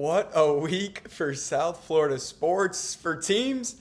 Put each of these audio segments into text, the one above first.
What a week for South Florida sports for teams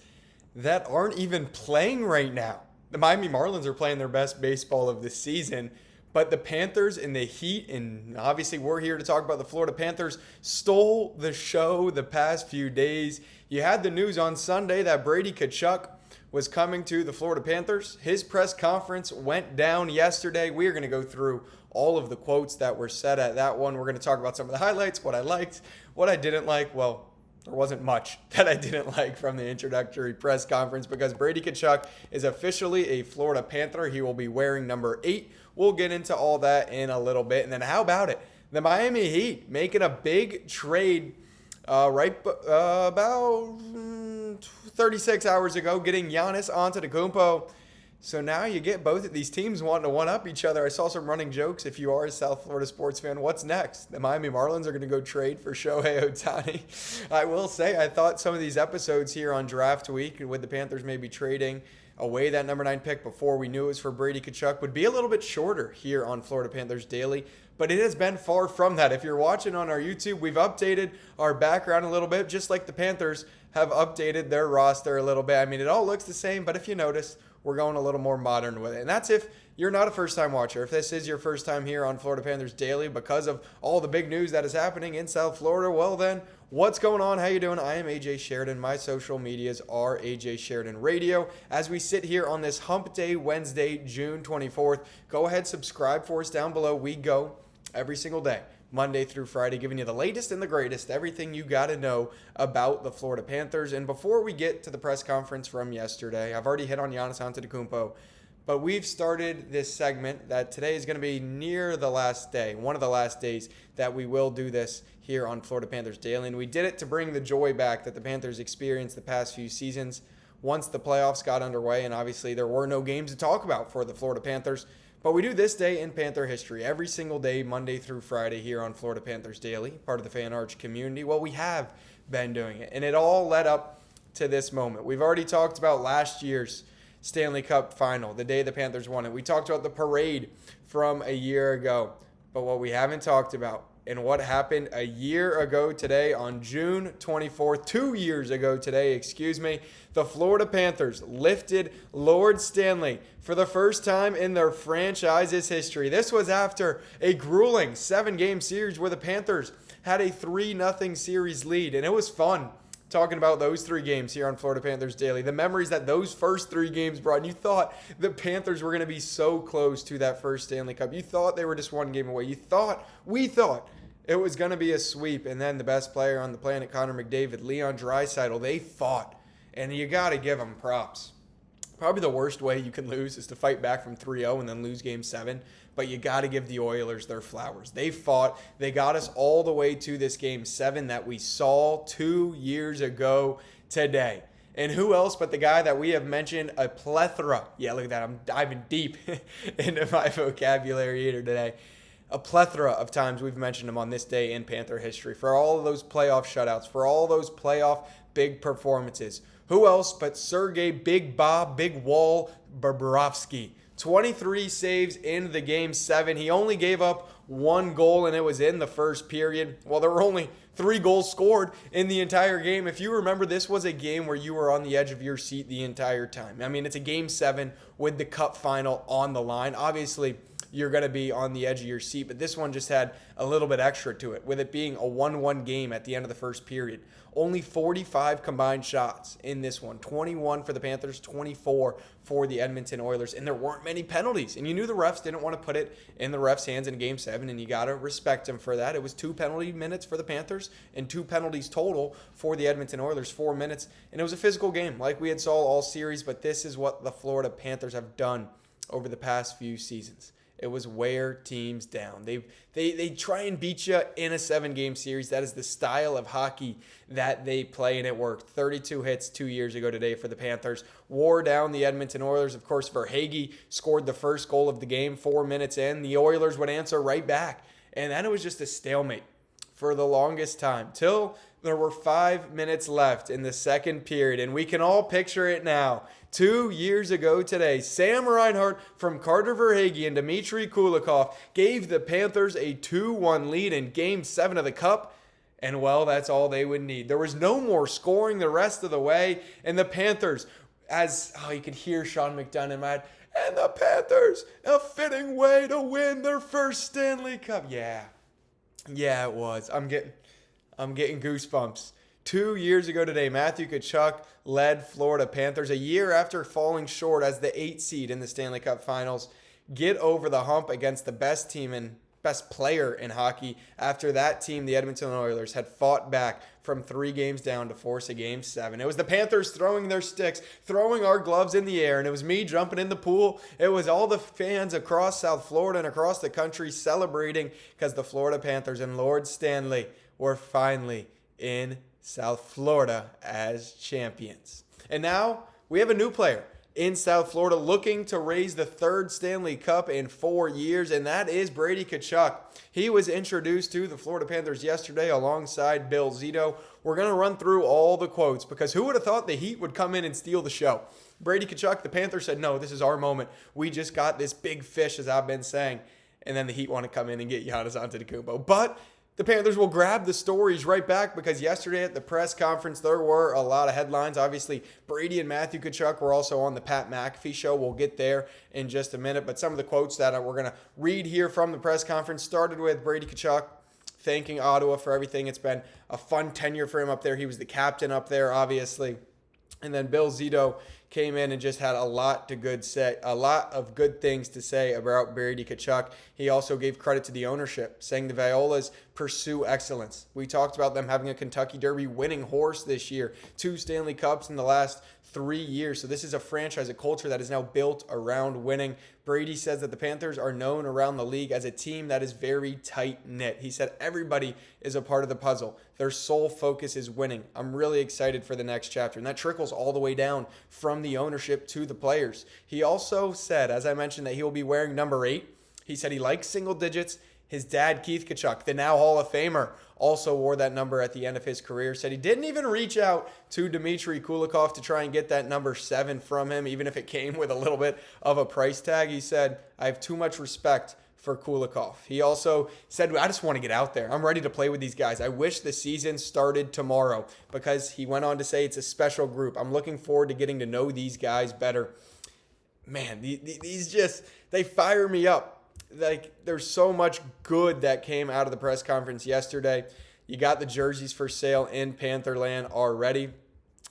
that aren't even playing right now. The Miami Marlins are playing their best baseball of the season, but the Panthers and the Heat, and obviously we're here to talk about the Florida Panthers, stole the show the past few days. You had the news on Sunday that Brady Tkachuk was coming to the Florida Panthers. His press conference went down yesterday. We are going to go through all of the quotes that were said at that one. We're going to talk about some of the highlights, what I liked, what I didn't like. Well, there wasn't much that I didn't like from the introductory press conference because Brady Tkachuk is officially a Florida Panther. He will be wearing number 8. We'll get into all that in a little bit. And then how about it? The Miami Heat making a big trade about 36 hours ago, getting Giannis Antetokounmpo. So now you get both of these teams wanting to one-up each other. I saw some running jokes. If you are a South Florida sports fan, what's next? The Miami Marlins are going to go trade for Shohei Ohtani. I will say I thought some of these episodes here on draft week with the Panthers maybe trading away that number 9 pick before we knew it was for Brady Tkachuk would be a little bit shorter here on Florida Panthers Daily. But it has been far from that. If you're watching on our YouTube, we've updated our background a little bit, just like the Panthers have updated their roster a little bit. I mean, it all looks the same, but if you notice, we're going a little more modern with it. And that's if you're not a first-time watcher. If this is your first time here on Florida Panthers Daily because of all the big news that is happening in South Florida, well then, what's going on? How you doing? I am AJ Sheridan. My social medias are AJ Sheridan Radio. As we sit here on this Hump Day Wednesday, June 24th, go ahead, subscribe for us down below. We go every single day, Monday through Friday, giving you the latest and the greatest, everything you got to know about the Florida Panthers. And before we get to the press conference from yesterday, I've already hit on Giannis Antetokounmpo, but we've started this segment that today is going to be near the last day, one of the last days that we will do this here on Florida Panthers Daily. And we did it to bring the joy back that the Panthers experienced the past few seasons once the playoffs got underway. And obviously there were no games to talk about for the Florida Panthers. But we do this day in Panther history every single day, Monday through Friday here on Florida Panthers Daily, part of the Fan Arch community. Well, we have been doing it, and it all led up to this moment. We've already talked about last year's Stanley Cup final, the day the Panthers won it. We talked about the parade from a year ago. But what we haven't talked about and what happened a year ago today on June 24th, 2 years ago today, the Florida Panthers lifted Lord Stanley for the first time in their franchise's history. This was after a grueling 7-game series where the Panthers had a 3-0 series lead, and it was fun talking about those 3 games here on Florida Panthers Daily. The memories that those first 3 games brought. And you thought the Panthers were going to be so close to that first Stanley Cup. You thought they were just 1 game away. We thought it was going to be a sweep. And then the best player on the planet, Connor McDavid, Leon Draisaitl, they fought. And you got to give them props. Probably the worst way you can lose is to fight back from 3-0 and then lose Game 7. But you got to give the Oilers their flowers. They fought. They got us all the way to this Game 7 that we saw 2 years ago today. And who else but the guy that we have mentioned a plethora. Yeah, look at that. I'm diving deep into my vocabulary here today. A plethora of times we've mentioned him on this day in Panther history. For all of those playoff shutouts. For all those playoff big performances. Who else but Sergei Big Bob Big Wall Bobrovsky. 23 saves in the Game 7. He only gave up 1 goal, and it was in the first period. Well, there were only 3 goals scored in the entire game. If you remember, this was a game where you were on the edge of your seat the entire time. I mean, it's a Game 7 with the Cup final on the line. Obviously, you're going to be on the edge of your seat, but this one just had a little bit extra to it, with it being a 1-1 game at the end of the first period. Only 45 combined shots in this one. 21 for the Panthers, 24 for the Edmonton Oilers, and there weren't many penalties. And you knew the refs didn't want to put it in the refs' hands in Game 7, and you got to respect them for that. It was 2 penalty minutes for the Panthers and 2 penalties total for the Edmonton Oilers, 4 minutes. And it was a physical game like we had saw all series, but this is what the Florida Panthers have done over the past few seasons. It was wear teams down. They try and beat you in a 7-game series. That is the style of hockey that they play, and it worked. 32 hits 2 years ago today for the Panthers. Wore down the Edmonton Oilers. Of course, Verhaeghe scored the first goal of the game 4 minutes in. The Oilers would answer right back. And then it was just a stalemate for the longest time, till there were 5 minutes left in the second period, and we can all picture it now. 2 years ago today, Sam Reinhart from Carter Verhaeghe and Dmitry Kulikov gave the Panthers a 2-1 lead in Game 7 of the Cup, And, well, that's all they would need. There was no more scoring the rest of the way. And the Panthers, you could hear Sean McDonough in my head, and the Panthers, a fitting way to win their first Stanley Cup. Yeah, it was. I'm getting goosebumps. 2 years ago today, Matthew Tkachuk led Florida Panthers a year after falling short as the 8th seed in the Stanley Cup Finals. Get over the hump against the best player in hockey after that team, the Edmonton Oilers, had fought back from 3 games down to force a Game 7. It was the Panthers throwing their sticks, throwing our gloves in the air, and it was me jumping in the pool. It was all the fans across South Florida and across the country celebrating because the Florida Panthers and Lord Stanley were finally in South Florida as champions. And now we have a new player in South Florida looking to raise the 3rd Stanley Cup in 4 years, and that is Brady Tkachuk. He was introduced to the Florida Panthers yesterday alongside Bill Zito. We're going to run through all the quotes because who would have thought the Heat would come in and steal the show? Brady Tkachuk, the Panthers said, no, this is our moment. We just got this big fish, as I've been saying. And then the Heat want to come in and get Giannis Antetokounmpo. But the Panthers will grab the stories right back because yesterday at the press conference, there were a lot of headlines. Obviously, Brady and Matthew Tkachuk were also on the Pat McAfee show. We'll get there in just a minute. But some of the quotes that we're going to read here from the press conference started with Brady Tkachuk thanking Ottawa for everything. It's been a fun tenure for him up there. He was the captain up there, obviously. And then Bill Zito came in and just had a lot of good things to say about Brady Tkachuk. He also gave credit to the ownership, saying the Violas pursue excellence. We talked about them having a Kentucky Derby winning horse this year, 2 Stanley Cups in the last 3 years. So this is a franchise, a culture that is now built around winning. Brady says that the Panthers are known around the league as a team that is very tight-knit. He said everybody is a part of the puzzle. Their sole focus is winning. I'm really excited for the next chapter. And that trickles all the way down from the ownership to the players. He also said, as I mentioned, that he will be wearing number 8. He said he likes single digits. His dad, Keith Tkachuk, the now Hall of Famer, also wore that number at the end of his career. Said he didn't even reach out to Dmitry Kulikov to try and get that number 7 from him, even if it came with a little bit of a price tag. He said, I have too much respect for Kulikov. He also said, I just want to get out there. I'm ready to play with these guys. I wish the season started tomorrow, because he went on to say it's a special group. I'm looking forward to getting to know these guys better. Man, they fire me up. Like, there's so much good that came out of the press conference yesterday. You got the jerseys for sale in Pantherland already.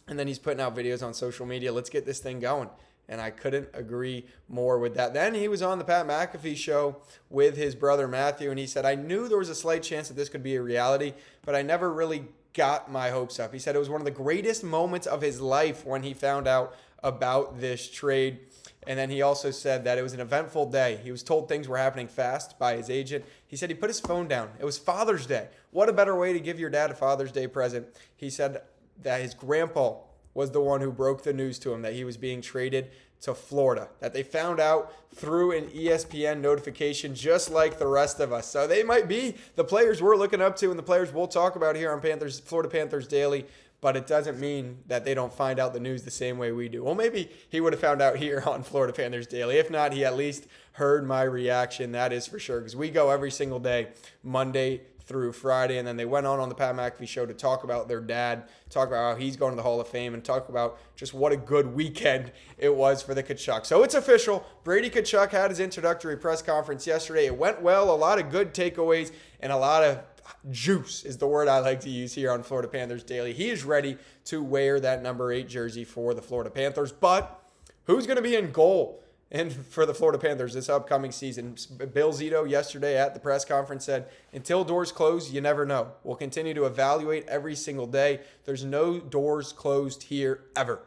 And then he's putting out videos on social media. Let's get this thing going. And I couldn't agree more with that. Then he was on the Pat McAfee show with his brother Matthew, and he said, I knew there was a slight chance that this could be a reality, but I never really got my hopes up. He said it was one of the greatest moments of his life when he found out about this trade. And then he also said that it was an eventful day. He was told things were happening fast by his agent. He said he put his phone down. It was Father's Day. What a better way to give your dad a Father's Day present. He said that his grandpa was the one who broke the news to him that he was being traded to Florida, that they found out through an ESPN notification just like the rest of us. So they might be the players we're looking up to and the players we'll talk about here on Florida Panthers Daily. But it doesn't mean that they don't find out the news the same way we do. Well, maybe he would have found out here on Florida Panthers Daily. If not, he at least heard my reaction. That is for sure, because we go every single day, Monday through Friday. And then they went on the Pat McAfee show to talk about their dad, talk about how he's going to the Hall of Fame, and talk about just what a good weekend it was for the Tkachuk. So it's official. Brady Tkachuk had his introductory press conference yesterday. It went well, a lot of good takeaways, and a lot of juice is the word I like to use here on Florida Panthers Daily. He is ready to wear that number 8 jersey for the Florida Panthers. But who's going to be in goal for the Florida Panthers this upcoming season? Bill Zito yesterday at the press conference said, until doors close, you never know. We'll continue to evaluate every single day. There's no doors closed here ever.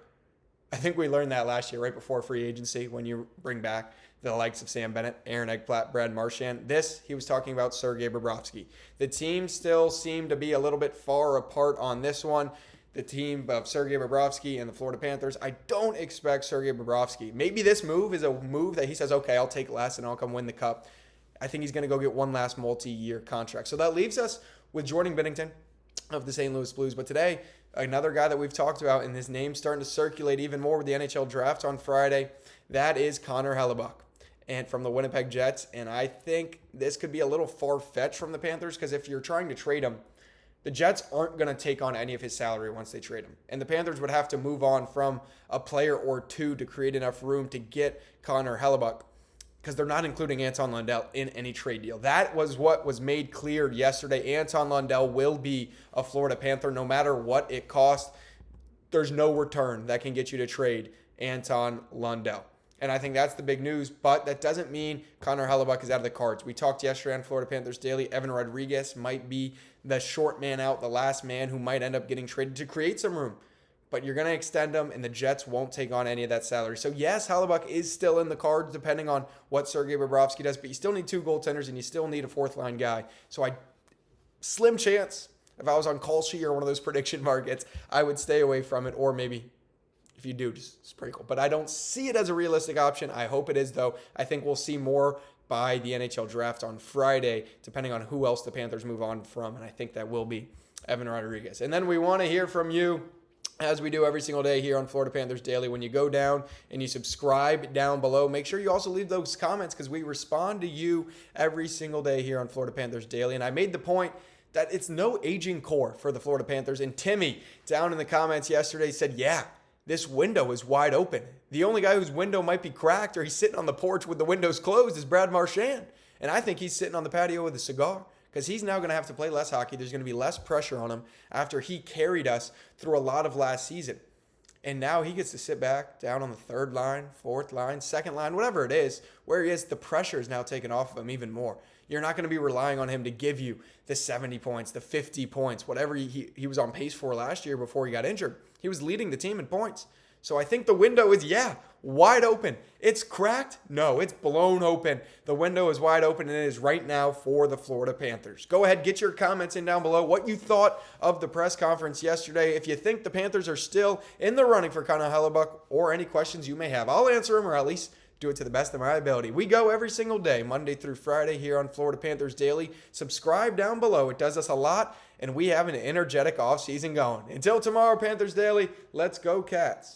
I think we learned that last year right before free agency when you bring back the likes of Sam Bennett, Aaron Ekblad, Brad Marchand. He was talking about Sergei Bobrovsky. The team still seemed to be a little bit far apart on this one. The team of Sergei Bobrovsky and the Florida Panthers, I don't expect Sergei Bobrovsky. Maybe this move is a move that he says, okay, I'll take less and I'll come win the cup. I think he's going to go get one last multi-year contract. So that leaves us with Jordan Binnington of the St. Louis Blues. But today, another guy that we've talked about, and his name's starting to circulate even more with the NHL draft on Friday, that is Connor Hellebuyck, and from the Winnipeg Jets. And I think this could be a little far-fetched from the Panthers, because if you're trying to trade him, The Jets aren't going to take on any of his salary once they trade him. And the Panthers would have to move on from a player or two to create enough room to get Connor Hellebuck, because they're not including Anton Lundell in any trade deal. That was what was made clear yesterday. Anton Lundell will be a Florida Panther no matter what it costs. There's no return that can get you to trade Anton Lundell. And I think that's the big news, but that doesn't mean Connor Hellebuck is out of the cards. We talked yesterday on Florida Panthers Daily. Evan Rodriguez might be the short man out, the last man who might end up getting traded to create some room. But you're going to extend him, and the Jets won't take on any of that salary. So, yes, Hellebuck is still in the cards, depending on what Sergei Bobrovsky does, but you still need 2 goaltenders, and you still need a fourth-line guy. So, slim chance, if I was on Kalshi or one of those prediction markets, I would stay away from it, or maybe if you do, just sprinkle. But I don't see it as a realistic option. I hope it is, though. I think we'll see more by the NHL draft on Friday, depending on who else the Panthers move on from, and I think that will be Evan Rodriguez. And then we want to hear from you, as we do every single day here on Florida Panthers Daily. When you go down and you subscribe down below, make sure you also leave those comments, because we respond to you every single day here on Florida Panthers Daily. And I made the point that it's no aging core for the Florida Panthers. And Timmy down in the comments yesterday said, yeah, this window is wide open. The only guy whose window might be cracked or he's sitting on the porch with the windows closed is Brad Marchand. And I think he's sitting on the patio with a cigar, because he's now going to have to play less hockey. There's going to be less pressure on him after he carried us through a lot of last season. And now he gets to sit back down on the 3rd line, 4th line, 2nd line, whatever it is, where he is. The pressure is now taken off of him even more. You're not going to be relying on him to give you the 70 points, the 50 points, whatever he was on pace for last year before he got injured. He was leading the team in points. So I think the window is, wide open. It's cracked? No, it's blown open. The window is wide open, and it is right now for the Florida Panthers. Go ahead, get your comments in down below. What you thought of the press conference yesterday. If you think the Panthers are still in the running for Connor Hellebuck, or any questions you may have, I'll answer them, or at least do it to the best of my ability. We go every single day, Monday through Friday, here on Florida Panthers Daily. Subscribe down below. It does us a lot, and we have an energetic offseason going. Until tomorrow, Panthers Daily, let's go Cats.